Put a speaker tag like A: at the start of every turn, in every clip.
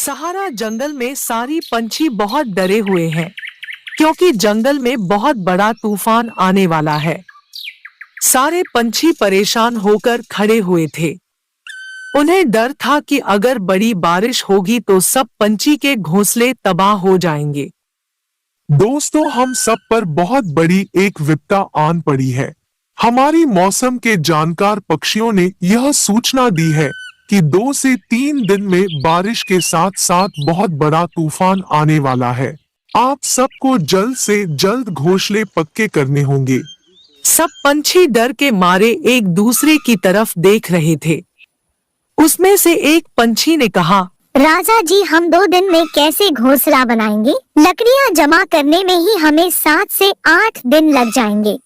A: सहारा जंगल में सारी पंछी बहुत डरे हुए हैं क्योंकि जंगल में बहुत बड़ा तूफान आने वाला है। सारे पंछी परेशान होकर खड़े हुए थे। उन्हें डर था कि अगर बड़ी बारिश होगी तो सब पंछी के घोंसले तबाह हो जाएंगे।
B: दोस्तों, हम सब पर बहुत बड़ी एक विपदा आन पड़ी है। हमारी मौसम के जानकार पक्षियों ने यह सूचना दी है कि 2 से 3 दिन में बारिश के साथ साथ बहुत बड़ा तूफान आने वाला है। आप सबको जल्द से जल्द घोंसले पक्के करने होंगे।
A: सब पंछी डर के मारे एक दूसरे की तरफ देख रहे थे। उसमें से एक पंछी ने कहा,
C: राजा जी, हम 2 दिन में कैसे घोंसला बनाएंगे? लकड़ियाँ जमा करने में ही हमें 7 से 8 दिन लग जाएंगे।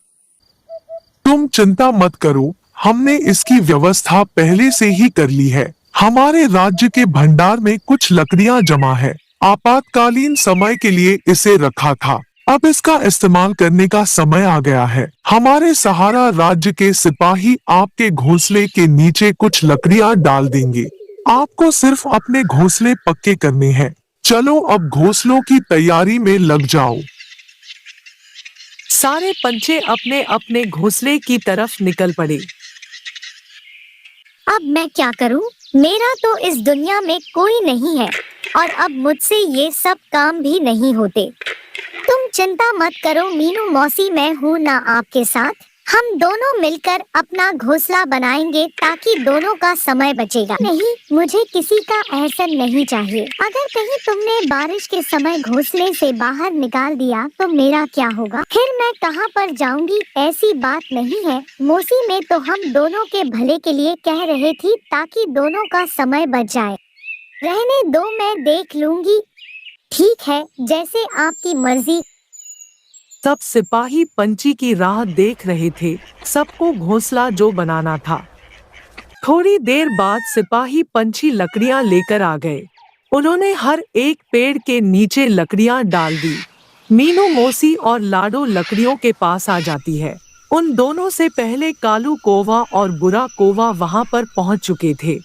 B: तुम चिंता मत करो, हमने इसकी व्यवस्था पहले से ही कर ली है। हमारे राज्य के भंडार में कुछ लकड़ियां जमा है। आपातकालीन समय के लिए इसे रखा था। अब इसका इस्तेमाल करने का समय आ गया है। हमारे सहारा राज्य के सिपाही आपके घोंसले के नीचे कुछ लकड़ियां डाल देंगे। आपको सिर्फ अपने घोंसले पक्के करने हैं। चलो अब घोंसलों की तैयारी में लग जाओ।
A: सारे पंछी अपने अपने घोंसले की तरफ निकल पड़े।
C: अब मैं क्या करूं? मेरा तो इस दुनिया में कोई नहीं है और अब मुझसे ये सब काम भी नहीं होते। तुम चिंता मत करो मीनू मौसी, मैं हूँ ना आपके साथ। हम दोनों मिलकर अपना घोंसला बनाएंगे ताकि दोनों का समय बचेगा। नहीं, मुझे किसी का एहसान नहीं चाहिए। अगर कहीं तुमने बारिश के समय घोंसले से बाहर निकाल दिया तो मेरा क्या होगा? फिर मैं कहाँ पर जाऊंगी? ऐसी बात नहीं है मौसी, मैं तो हम दोनों के भले के लिए कह रहे थी ताकि दोनों का समय बच जाए। रहने दो, मैं देख लूंगी। ठीक है, जैसे आपकी मर्जी।
A: सब सिपाही पंछी की राह देख रहे थे। सबको घोंसला जो बनाना था। थोड़ी देर बाद सिपाही पंछी लकड़ियां लेकर आ गए। उन्होंने हर एक पेड़ के नीचे लकड़ियां डाल दी। मीनू मौसी और लाडो लकड़ियों के पास आ जाती है। उन दोनों से पहले कालू कौवा और बुरा कौवा वहां पर पहुंच चुके थे।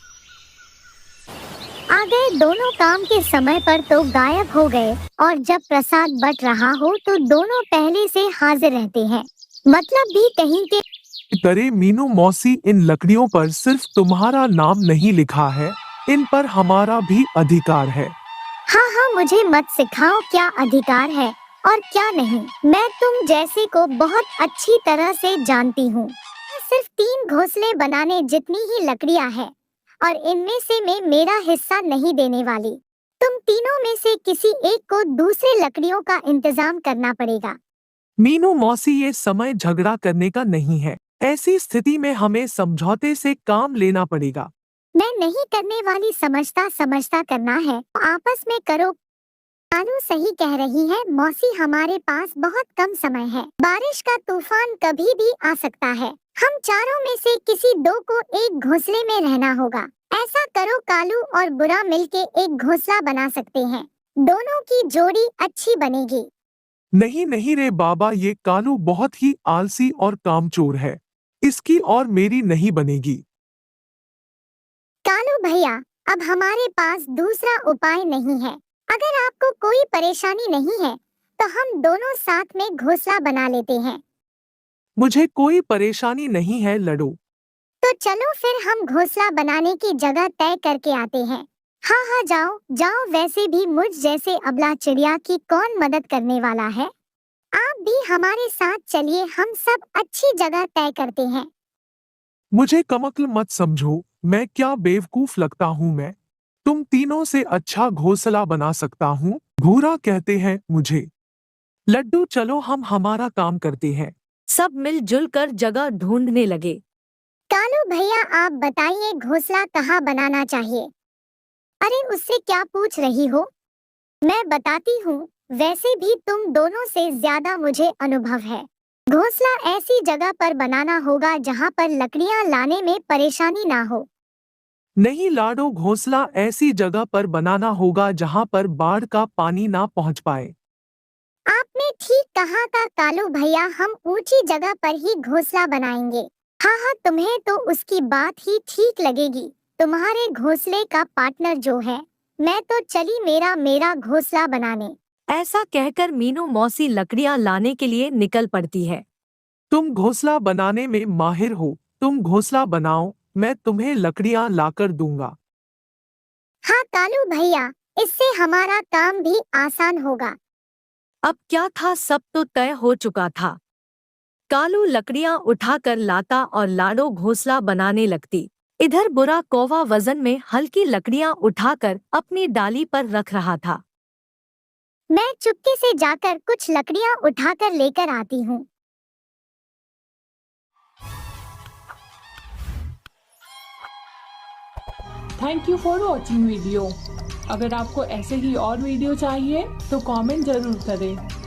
C: आ गए दोनों। काम के समय पर तो गायब हो गए और जब प्रसाद बट रहा हो तो दोनों पहले से हाजिर रहते हैं। मतलब भी कहीं के।
B: करे मीनू मौसी, इन लकड़ियों पर सिर्फ तुम्हारा नाम नहीं लिखा है, इन पर हमारा भी अधिकार है।
C: हाँ हाँ, मुझे मत सिखाओ क्या अधिकार है और क्या नहीं। मैं तुम जैसे को बहुत अच्छी तरह से जानती हूँ। सिर्फ 3 घोंसले बनाने जितनी ही लकड़ियाँ है और इनमें से मैं मेरा हिस्सा नहीं देने वाली। तुम तीनों में से किसी एक को दूसरे लकड़ियों का इंतजाम करना पड़ेगा।
A: मीनू मौसी, ये समय झगड़ा करने का नहीं है। ऐसी स्थिति में हमें समझौते से काम लेना पड़ेगा।
C: मैं नहीं करने वाली, समझता समझता करना है। आपस में करो। कालू सही कह रही है मौसी, हमारे पास बहुत कम समय है। बारिश का तूफान कभी भी आ सकता है। हम चारों में से किसी 2 को एक घोंसले में रहना होगा। ऐसा करो, कालू और बुरा मिलके एक घोंसला बना सकते हैं। दोनों की जोड़ी अच्छी बनेगी।
B: नहीं नहीं रे बाबा, ये कालू बहुत ही आलसी और कामचोर है। इसकी और मेरी नहीं बनेगी।
C: कालू भैया, अब हमारे पास दूसरा उपाय नहीं है। अगर आपको कोई परेशानी नहीं है तो हम दोनों साथ में घोंसला बना लेते हैं।
A: मुझे कोई परेशानी नहीं है लडो।
C: तो चलो फिर हम घोंसला बनाने की जगह तय करके आते हैं। हाँ हाँ, जाओ जाओ। वैसे भी मुझ जैसे अबला चिड़िया की कौन मदद करने वाला है। आप भी हमारे साथ चलिए, हम सब अच्छी जगह तय करते हैं।
B: मुझे कमक्ल मत समझो, मैं क्या बेवकूफ लगता हूँ? मैं तुम तीनों से अच्छा घोंसला बना सकता हूँ। भूरा कहते हैं मुझे।
A: लड्डू, चलो हम हमारा काम करते हैं। सब मिलजुल कर जगह ढूंढने लगे।
C: कालू भैया, आप बताइए घोंसला कहाँ बनाना चाहिए? अरे, उससे क्या पूछ रही हो? मैं बताती हूँ। वैसे भी तुम दोनों से ज्यादा मुझे अनुभव है। घोंसला ऐसी जगह पर बनाना होगा जहाँ पर लकड़ियाँ लाने में परेशानी ना हो।
A: नहीं लाडो, घोंसला ऐसी जगह पर बनाना होगा जहाँ पर बाढ़ का पानी ना पहुँच पाए।
C: आपने ठीक कहा था कालू भैया, हम ऊंची जगह पर ही घोंसला बनाएंगे। हाँ हाँ, तुम्हें तो उसकी बात ही ठीक लगेगी। तुम्हारे घोंसले का पार्टनर जो है मैं तो चली मेरा मेरा घोंसला बनाने।
A: ऐसा कहकर मीनू मौसी लकड़ियां लाने के लिए निकल पड़ती है। तुम घोंसला बनाने में माहिर हो, तुम घोंसला बनाओ, मैं तुम्हें लकड़ियां लाकर दूंगा।
C: हाँ कालू भैया, इससे हमारा काम भी आसान होगा।
A: अब क्या था, सब तो तय हो चुका था। कालू लकड़ियां उठाकर लाता और लाडो घोंसला बनाने लगती। इधर बुरा कौवा वजन में हल्की लकड़ियां उठाकर अपनी डाली पर रख रहा था।
C: मैं चुपके से जाकर कुछ लकड़ियां उठाकर लेकर आती हूँ।
D: Thank you for watching video. अगर आपको ऐसे ही और वीडियो चाहिए तो कमेंट जरूर करें।